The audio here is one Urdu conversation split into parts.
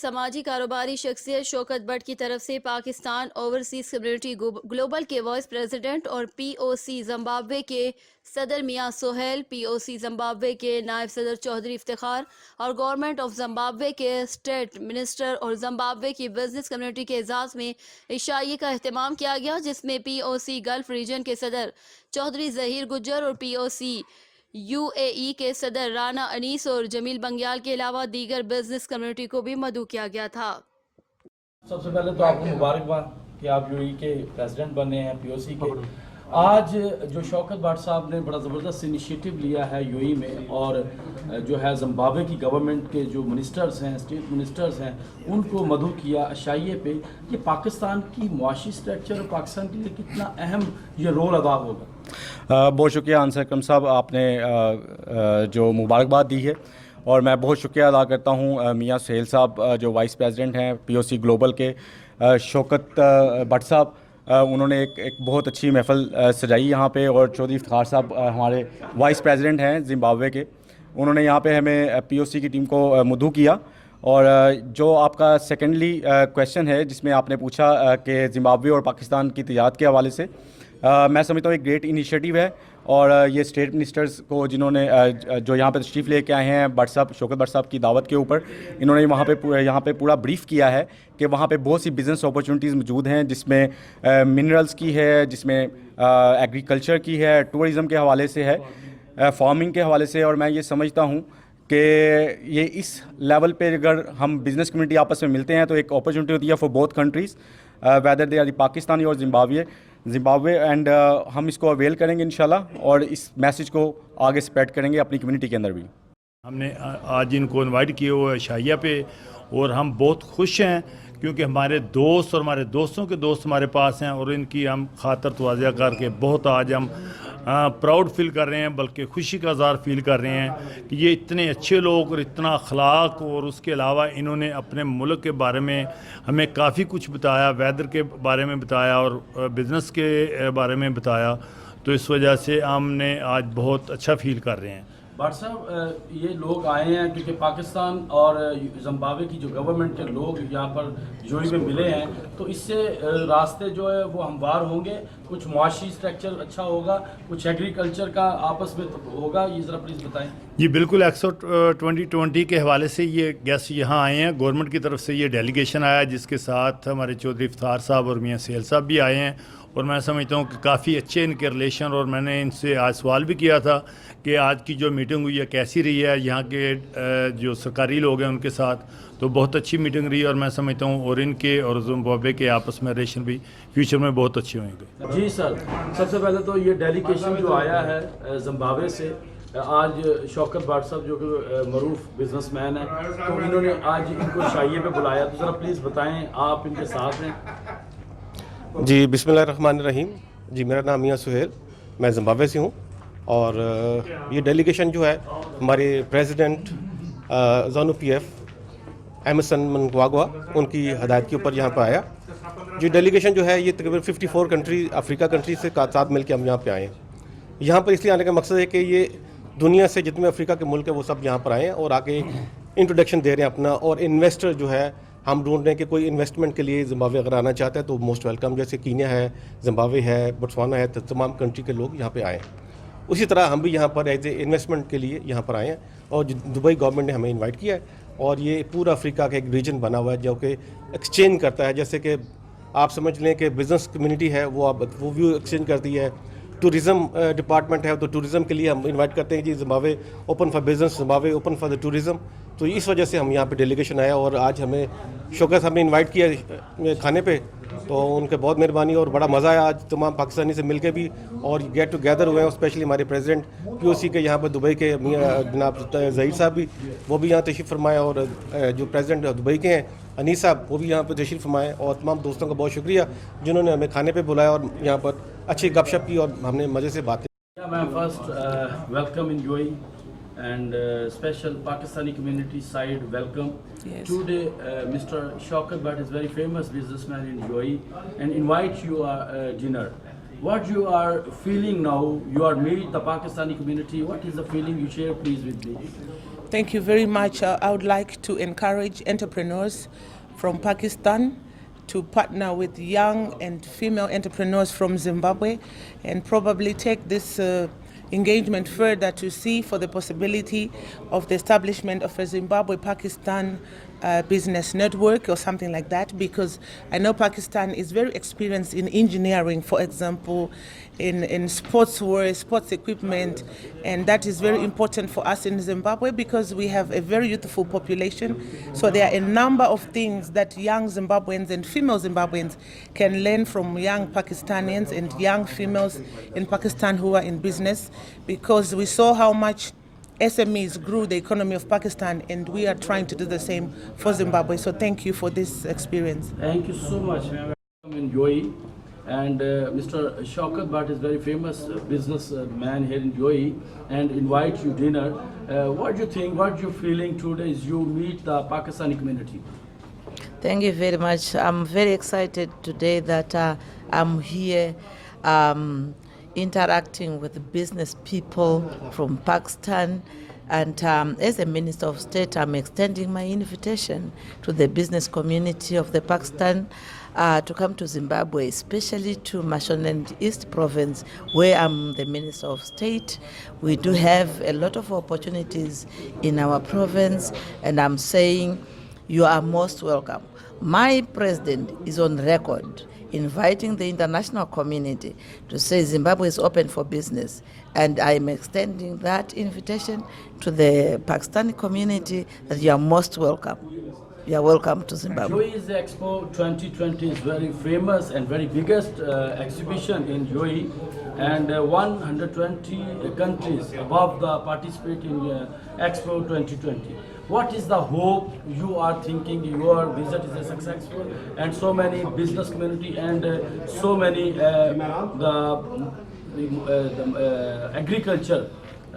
سماجی کاروباری شخصیت شوکت بٹ کی طرف سے پاکستان اوورسیز کمیونٹی گلوبل کے وائس پریزیڈنٹ اور پی او سی زمبابوے کے صدر میاں سہیل، پی او سی زمبابوے کے نائب صدر چودھری افتخار اور گورنمنٹ آف زمبابوے کے اسٹیٹ منسٹر اور زمبابوے کی بزنس کمیونٹی کے اعزاز میں عشائیے کا اہتمام کیا گیا، جس میں پی او سی گلف ریجن کے صدر چودھری ظہیر گجر اور پی او سی یو اے ای کے صدر رانا انیس اور جمیل بنگیال کے علاوہ دیگر بزنس کمیونٹی کو بھی مدعو کیا گیا تھا۔ سب سے پہلے تو آپ کو مبارکباد کہ آپ یو اے ای کے پریزیڈنٹ بنے ہیں، پی او سی کے۔ آج جو شوکت بٹ صاحب نے بڑا زبردست انیشیٹو لیا ہے یو اے ای میں، اور جو ہے زمبابوے کی گورنمنٹ کے جو منسٹرز ہیں، اسٹیٹ منسٹرز ہیں، ان کو مدعو کیا عشائیے پہ، یہ پاکستان کی معاشی سٹرکچر اور پاکستان کے لیے کتنا اہم یہ رول ادا ہوگا؟ بہت شکریہ انصر اکرم صاحب، آپ نے جو مبارکباد دی ہے، اور میں بہت شکریہ ادا کرتا ہوں میاں سہیل صاحب جو وائس پریزیڈنٹ ہیں پی او سی گلوبل کے، شوکت بٹ صاحب انہوں نے ایک بہت اچھی محفل سجائی یہاں پہ، اور چودھری افتخار صاحب ہمارے وائس پریزیڈنٹ ہیں زمبابوے کے، انہوں نے یہاں پہ ہمیں پی او سی کی ٹیم کو مدعو کیا۔ اور جو آپ کا سیکنڈلی کویشچن ہے جس میں آپ نے پوچھا کہ زمبابوے اور پاکستان کی تجارت کے حوالے سے، میں سمجھتا ہوں ایک گریٹ انیشیٹو ہے، اور یہ اسٹیٹ منسٹرز کو جنہوں نے جو یہاں پہ تشریف لے کے آئے ہیں بٹ صاحب، شوکت بٹ صاحب کی دعوت کے اوپر، انہوں نے یہاں پہ پورا بریف کیا ہے کہ وہاں پہ بہت سی بزنس اپرچونیٹیز موجود ہیں، جس میں منرلز کی ہے، جس میں ایگریکلچر کی ہے، ٹورزم کے حوالے سے ہے، فارمنگ کے حوالے سے، اور میں یہ سمجھتا ہوں کہ یہ اس لیول پہ اگر ہم بزنس کمیونٹی آپس میں ملتے ہیں تو ایک اپرچونیٹی ہوتی ہے for both countries, whether they are Pakistani اور زمبابوے، اینڈ ہم اس کو اویل کریں گے انشاءاللہ، اور اس میسیج کو آگے اسپریڈ کریں گے اپنی کمیونٹی کے اندر بھی۔ ہم نے آج ان کو انوائٹ کیے ہوئے عشائیہ پہ، اور ہم بہت خوش ہیں کیونکہ ہمارے دوست اور ہمارے دوستوں کے دوست ہمارے پاس ہیں، اور ان کی ہم خاطر تواضع کر کے بہت آج ہم پراؤڈ فیل کر رہے ہیں، بلکہ خوشی کا اظہار فیل کر رہے ہیں کہ یہ اتنے اچھے لوگ اور اتنا اخلاق، اور اس کے علاوہ انہوں نے اپنے ملک کے بارے میں ہمیں کافی کچھ بتایا، ویدر کے بارے میں بتایا اور بزنس کے بارے میں بتایا، تو اس وجہ سے ہم نے آج بہت اچھا فیل کر رہے ہیں۔ بٹ صاحب یہ لوگ آئے ہیں کیونکہ پاکستان اور زمبابوے کی جو گورنمنٹ کے لوگ یہاں پر جوئی میں ملے ہیں، تو اس سے راستے جو ہے وہ ہموار ہوں گے، کچھ معاشی سٹرکچر اچھا ہوگا، کچھ ایگریکلچر کا آپس میں ہوگا، یہ ذرا پلیز بتائیں۔ جی بالکل، ایکسپو 2020 کے حوالے سے یہ گیسٹ یہاں آئے ہیں، گورنمنٹ کی طرف سے یہ ڈیلیگیشن آیا جس کے ساتھ ہمارے چودھری افتخار صاحب اور میاں سہیل صاحب بھی آئے ہیں، اور میں سمجھتا ہوں کہ کافی اچھے ان کے ریلیشن، اور میں نے ان سے آج سوال بھی کیا تھا کہ آج کی جو میٹنگ ہوئی ہے کیسی رہی ہے یہاں کے جو سرکاری لوگ ہیں ان کے ساتھ، تو بہت اچھی میٹنگ رہی، اور میں سمجھتا ہوں اور ان کے اور زمبابوے کے آپس میں ریلیشن بھی فیوچر میں بہت اچھے ہوئیں گے۔ جی سر، سب سے پہلے تو یہ ڈیلیگیشن جو آیا ہے زمبابوے سے، آج شوکت بٹ صاحب جو کہ معروف بزنس مین ہیں، تو انہوں نے آج ان کو عشائیے پہ بلایا، تو ذرا پلیز بتائیں، آپ ان کے ساتھ ہیں۔ جی بسم اللہ الرحمن الرحیم۔ جی میرا نام میاں سہیل، میں زمبابوے سے ہوں، اور یہ ڈیلیگیشن جو ہے ہمارے پریزیڈنٹ زانو پی ایف ایمرسن منگواگوا ان کی ہدایت کے اوپر یہاں پہ آیا۔ جو ڈیلیگیشن جو ہے یہ تقریباً 54 کنٹری افریقہ کنٹری سے ساتھ مل کے ہم یہاں پہ آئے ہیں۔ یہاں پر اس لیے آنے کا مقصد ہے کہ یہ دنیا سے جتنے افریقہ کے ملک ہیں وہ سب یہاں پر آئے ہیں، اور آگے انٹروڈکشن دے رہے ہیں اپنا، اور انویسٹر جو ہے ہم ڈھونڈ رہے ہیں کہ کوئی انویسٹمنٹ کے لیے زمبابوے اگر آنا چاہتا ہے تو موسٹ ویلکم، جیسے کینیا ہے، زمبابوے ہے، بوتسوانا ہے، تو تمام کنٹری کے لوگ یہاں پہ آئے ہیں۔ اسی طرح ہم بھی یہاں پر ایز اے انویسٹمنٹ کے لیے یہاں پر آئے ہیں، اور دبئی گورنمنٹ نے ہمیں انوائٹ کیا ہے، اور یہ پورا افریقہ کا ایک ریجن بنا ہوا ہے جو کہ ایکسچینج کرتا ہے، جیسے کہ آپ سمجھ لیں کہ بزنس کمیونٹی ہے وہ ویو ایکسچینج کرتی ہے، ٹورزم ڈپارٹمنٹ ہے تو ٹورزم کے لیے ہم انوائٹ کرتے ہیں، جی Zimbabwe open for business, Zimbabwe open for the tourism, تو اس وجہ سے ہم یہاں پہ ڈیلیگیشن آیا، اور آج ہمیں شوکت صاحب نے انوائٹ کیا کھانے پہ، تو ان کے بہت مہربانی، اور بڑا مزہ آیا آج تمام پاکستانی سے مل کے بھی، اور گیٹ ٹوگیدر ہوئے ہیں، اسپیشلی ہمارے پریزیڈنٹ پی او سی کے یہاں پہ دبئی کے جناب ظہیر صاحب بھی، وہ بھی یہاں تشریف فرمائے، اور جو پریزیڈنٹ دبئی کے ہیں انیس صاحب وہ بھی یہاں پہ تشریف فرمائے، اور تمام دوستوں کا بہت شکریہ جنہوں نے ہمیں کھانے پہ بلایا اور یہاں پر اچھی گپ شپ کی، اور ہم نے مزے سے باتیں۔ Ma'am first welcome in U A E and special Pakistani community side welcome. Yes. Today Mr. Shaukat Bhat is very famous businessman in UAE and invite you dinner. What you are feeling now? You are meet the Pakistani community. What is the feeling you share please with me? Thank you very much. I would like to encourage entrepreneurs from Pakistan to partner with young and female entrepreneurs from Zimbabwe and probably take this engagement further to see for the possibility of the establishment of a Zimbabwe-Pakistan business network or something like that, because I know Pakistan is very experienced in engineering, for example, in sportswear, sports equipment, and that is very important for us in Zimbabwe because we have a very youthful population. So there are a number of things that young Zimbabweans and female Zimbabweans can learn from young Pakistanians and young females in Pakistan who are in business, because we saw how much SMEs grew the economy of Pakistan, and we are trying to do the same for Zimbabwe. So thank you for this experience. Thank you so much. I'm in UAE, and Mr. Shaukat Bhatt is very famous businessman here in UAE, and invite you dinner. What do you think? What are you feeling today as you meet the Pakistani community? Thank you very much. I'm very excited today that I'm here interacting with business people from Pakistan. And as a Minister of State, I'm extending my invitation to the business community of the Pakistan to come to Zimbabwe, especially to Mashonaland East Province, where I'm the Minister of State. We do have a lot of opportunities in our province, and I'm saying you are most welcome. My president is on record inviting the international community to say Zimbabwe is open for business, and I'm extending that invitation to the Pakistani community that you are most welcome. You are welcome to Zimbabwe. UAE's Expo 2020 is very famous and very biggest exhibition in UAE, and 120 countries above the participate in Expo 2020. What is the hope you are thinking your visit is successful, and so many business community and so many agriculture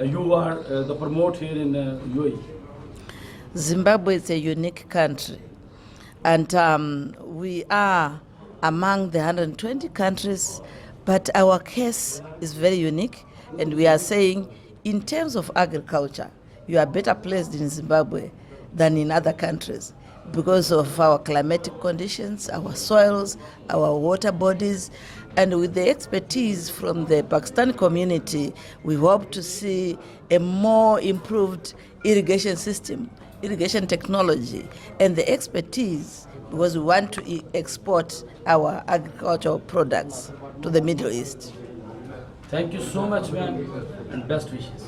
you are the promote here in UAE? Zimbabwe is a unique country, and we are among the 120 countries, but our case is very unique, and we are saying in terms of agriculture, you are better placed in Zimbabwe than in other countries because of our climatic conditions, our soils, our water bodies, and with the expertise from the Pakistani community, we hope to see a more improved irrigation system, irrigation technology, and the expertise, because we want to export our agricultural products to the Middle East. Thank you so much, ma'am, and best wishes.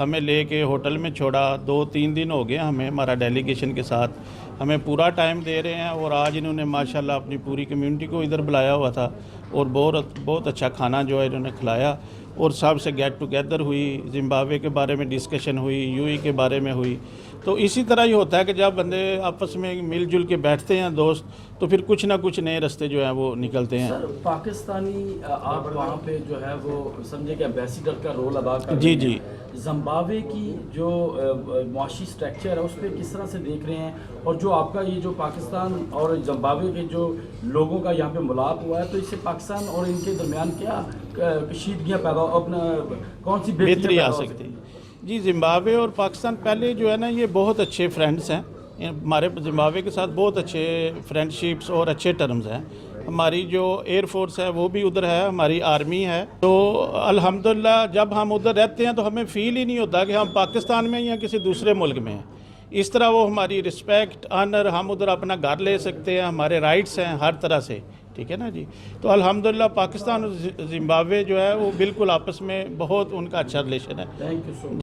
ہمیں لے کے ہوٹل میں چھوڑا. 2-3 دن ہو گئے ہمیں ہمارا ڈیلیگیشن کے ساتھ, ہمیں پورا ٹائم دے رہے ہیں. اور آج انہوں نے ماشاءاللہ اپنی پوری کمیونٹی کو ادھر بلایا ہوا تھا اور بہت اچھا کھانا جو ہے انہوں نے کھلایا. اور سب سے گیٹ ٹوگیدر ہوئی, زمبابوے کے بارے میں ڈسکشن ہوئی, یو ای کے بارے میں ہوئی. تو اسی طرح ہی ہوتا ہے کہ جب بندے آپس میں مل جل کے بیٹھتے ہیں دوست, تو پھر کچھ نہ کچھ نئے راستے جو ہیں وہ نکلتے ہیں. سر پاکستانی آپ وہاں پہ جو ہے وہ سمجھے کہ ایمبیسیڈر کا رول ادا کر رہے جی ہیں. جی. زمبابوے کی جو معاشی سٹرکچر ہے اس پہ کس طرح سے دیکھ رہے ہیں, اور جو آپ کا یہ جو پاکستان اور زمبابوے کے جو لوگوں کا یہاں پہ ملاپ ہوا ہے, تو اس سے پاکستان اور ان کے درمیان کیا کشیدگیاں پیدا اپنا کون سی بہتری آ سکتی ہے؟ جی, زمبابوے اور پاکستان پہلے جو ہے نا یہ بہت اچھے فرینڈس ہیں. ہمارے زمبابوے کے ساتھ بہت اچھے فرینڈ شپس اور اچھے ٹرمز ہیں. ہماری جو ایئر فورس ہے وہ بھی ادھر ہے, ہماری آرمی ہے. تو الحمدللہ جب ہم ادھر رہتے ہیں تو ہمیں فیل ہی نہیں ہوتا کہ ہم پاکستان میں یا کسی دوسرے ملک میں ہیں. اس طرح وہ ہماری رسپیکٹ, آنر, ہم ادھر اپنا گھر لے سکتے ہیں, ہمارے رائٹس ہیں ہر طرح سے. ٹھیک ہے نا جی. تو الحمدللہ پاکستان اور زمبابوے جو ہے وہ بالکل آپس میں بہت ان کا اچھا ریلیشن ہے. Thank you so much.